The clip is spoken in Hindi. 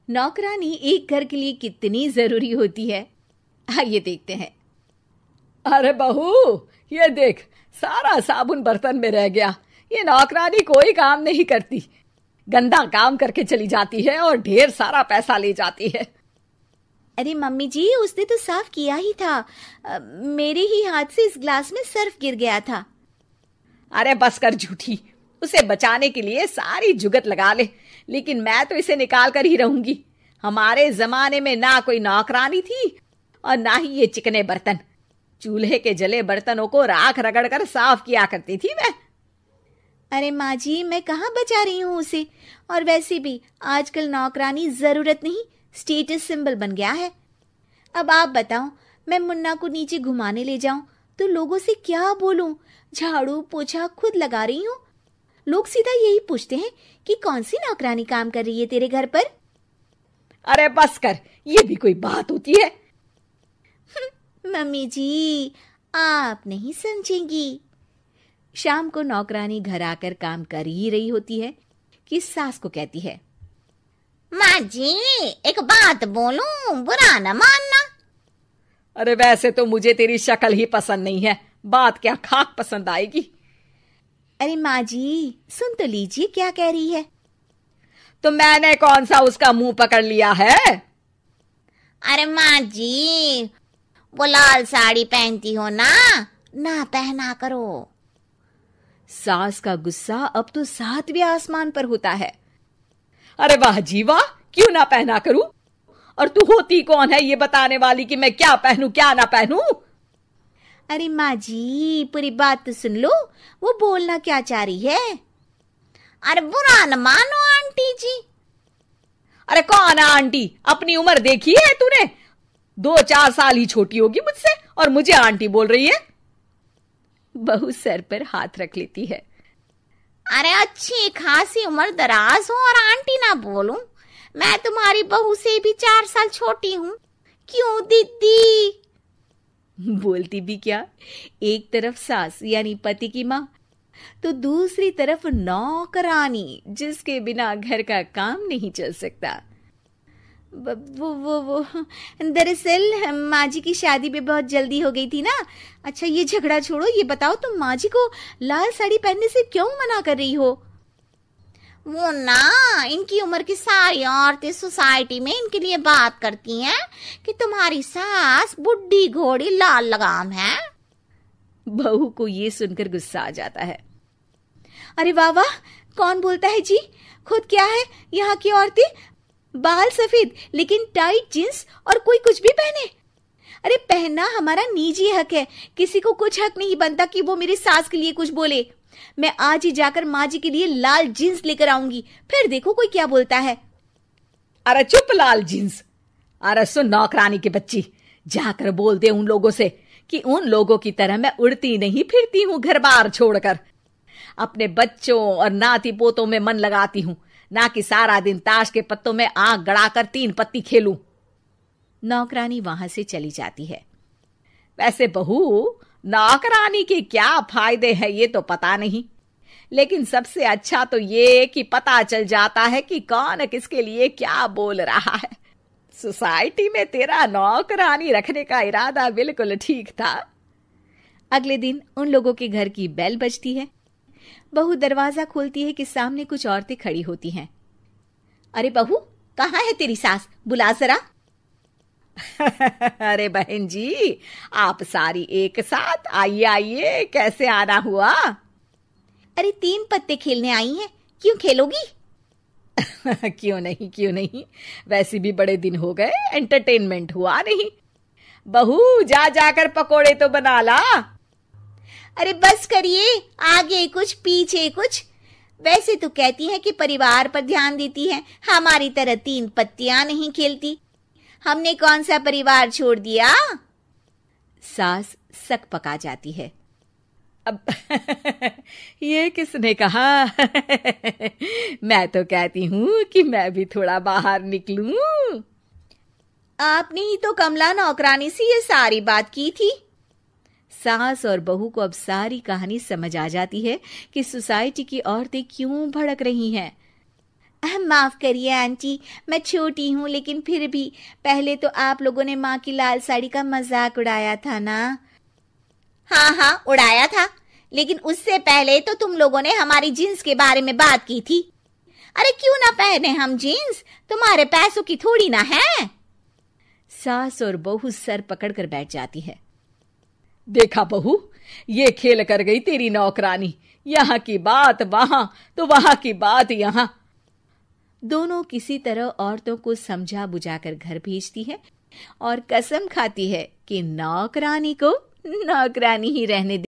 नौकरानी एक घर के लिए कितनी जरूरी होती है, आइए देखते हैं। अरे बहू, ये देख, सारा साबुन बर्तन में रह गया। ये नौकरानी कोई काम नहीं करती, गंदा काम करके चली जाती है और ढेर सारा पैसा ले जाती है। अरे मम्मी जी, उसने तो साफ किया ही था। मेरे ही हाथ से इस ग्लास में सर्फ गिर गया था। अरे बस कर झूठी, उसे बचाने के लिए सारी जुगत लगा ले, लेकिन मैं तो इसे निकाल कर ही रहूंगी। हमारे जमाने में ना कोई नौकरानी थी और ना ही ये चिकने बर्तन। चूल्हे के जले बर्तनों को राख रगड़ कर साफ किया करती थी मैं। अरे माँ जी, मैं कहाँ बचा रही हूँ उसे। और वैसे भी आजकल नौकरानी जरूरत नहीं, स्टेटस सिंबल बन गया है। अब आप बताओ, मैं मुन्ना को नीचे घुमाने ले जाऊं तो लोगों से क्या बोलूं? झाड़ू पोछा खुद लगा रही हूँ। लोग सीधा यही पूछते हैं कि कौन सी नौकरानी काम कर रही है तेरे घर पर। अरे बस कर, ये भी कोई बात होती है? मम्मी जी, आप नहीं समझेंगी। शाम को नौकरानी घर आकर काम कर ही रही होती है कि सास को कहती है, माँ जी, एक बात बोलूं, बुरा न मानना। अरे वैसे तो मुझे तेरी शक्ल ही पसंद नहीं है, बात क्या खाक पसंद आएगी। अरे माँ जी, सुन तो लीजिए क्या कह रही है। तो मैंने कौन सा उसका मुंह पकड़ लिया है? अरे माँ जी, वो लाल साड़ी पहनती हो ना, ना पहना करो। सास का गुस्सा अब तो 7वें आसमान पर होता है। अरे वाह जी वाह, क्यों ना पहना करूं? और तू होती कौन है ये बताने वाली कि मैं क्या पहनूं क्या ना पहनूं? अरे माँ जी, पूरी बात तो सुन लो, वो बोलना क्या चाह रही है। अरे बुरा न मानो आंटी जी। अरे कौन है आंटी? अपनी उम्र देखी है तूने? 2-4 साल ही छोटी होगी मुझसे और मुझे आंटी बोल रही है। बहू सर पर हाथ रख लेती है। अरे अच्छी खासी उम्र दराज हो और आंटी ना बोलूं? मैं तुम्हारी बहू से भी 4 साल छोटी हूं। क्यों दीदी? बोलती भी क्या, एक तरफ सास यानी पति की माँ, तो दूसरी तरफ नौकरानी जिसके बिना घर का काम नहीं चल सकता। वो दरअसल माँ जी की शादी में बहुत जल्दी हो गई थी ना। अच्छा ये झगड़ा छोड़ो, ये बताओ तुम माँ जी को लाल साड़ी पहनने से क्यों मना कर रही हो? वो ना, इनकी उम्र की सारी औरतें सोसाइटी में इनके लिए बात करती हैं कि तुम्हारी सास बुढ़ी घोड़ी लाल लगाम है। बहू को ये सुनकर गुस्सा आ जाता है। अरे वाह वाह, कौन बोलता है जी? खुद क्या है यहाँ की औरतें, बाल सफेद लेकिन टाइट जींस और कोई कुछ भी पहने। अरे पहनना हमारा निजी हक है, किसी को कुछ हक नहीं बनता कि वो मेरी सास के लिए कुछ बोले। मैं आज ही जाकर माँ जी के लिए लाल जींस लेकर आऊंगी, फिर देखो कोई क्या बोलता है। अरे चुप लाल जींस। अरे सुन नौकरानी की बच्ची, जाकर बोल दे उन लोगों से कि उन लोगों की तरह मैं उड़ती नहीं फिरती हूँ घर बार छोड़कर। अपने बच्चों और नाती पोतों में मन लगाती हूँ, ना कि सारा दिन ताश के पत्तों में आंख गड़ाकर 3 पत्ती खेलूं। नौकरानी वहां से चली जाती है। वैसे बहू, नौकरानी के क्या फायदे हैं ये तो पता नहीं, लेकिन सबसे अच्छा तो ये कि पता चल जाता है कि कौन किसके लिए क्या बोल रहा है। सोसाइटी में तेरा नौकरानी रखने का इरादा बिल्कुल ठीक था। अगले दिन उन लोगों के घर की बेल बजती है। बहू दरवाजा खोलती है कि सामने कुछ औरतें खड़ी होती हैं। अरे बहू, कहाँ है तेरी सास? बुला जरा। अरे बहन जी, आप सारी एक साथ आइए आइए, कैसे आना हुआ? अरे 3 पत्ते खेलने आई हैं, क्यों खेलोगी? क्यों नहीं, वैसे भी बड़े दिन हो गए, एंटरटेनमेंट हुआ नहीं। बहू जा जाकर पकोड़े तो बना ला। अरे बस करिए, आगे कुछ पीछे कुछ। वैसे तो कहती है कि परिवार पर ध्यान देती है, हमारी तरह 3 पत्तियां नहीं खेलती। हमने कौन सा परिवार छोड़ दिया? सास सक पका जाती है। अब ये किसने कहा? मैं तो कहती हूँ कि मैं भी थोड़ा बाहर निकलूं। आपने ही तो कमला नौकरानी से ये सारी बात की थी। सास और बहू को अब सारी कहानी समझ आ जाती है कि सोसाइटी की औरतें क्यों भड़क रही हैं। माफ करिए आंटी, मैं छोटी हूँ, लेकिन फिर भी पहले तो आप लोगों ने माँ की लाल साड़ी का मजाक उड़ाया था ना। हाँ हाँ उड़ाया था, लेकिन उससे पहले तो तुम लोगों ने हमारी जीन्स के बारे में बात की थी। अरे क्यों ना पहने हम जीन्स, तुम्हारे पैसों की थोड़ी ना है। सास और बहू सर पकड़कर बैठ जाती है। देखा बहू, ये खेल कर गई तेरी नौकरानी, यहाँ की बात वहां तो वहां की बात यहाँ। दोनों किसी तरह औरतों को समझा बुझाकर घर भेजती है और कसम खाती है कि नौकरानी को नौकरानी ही रहने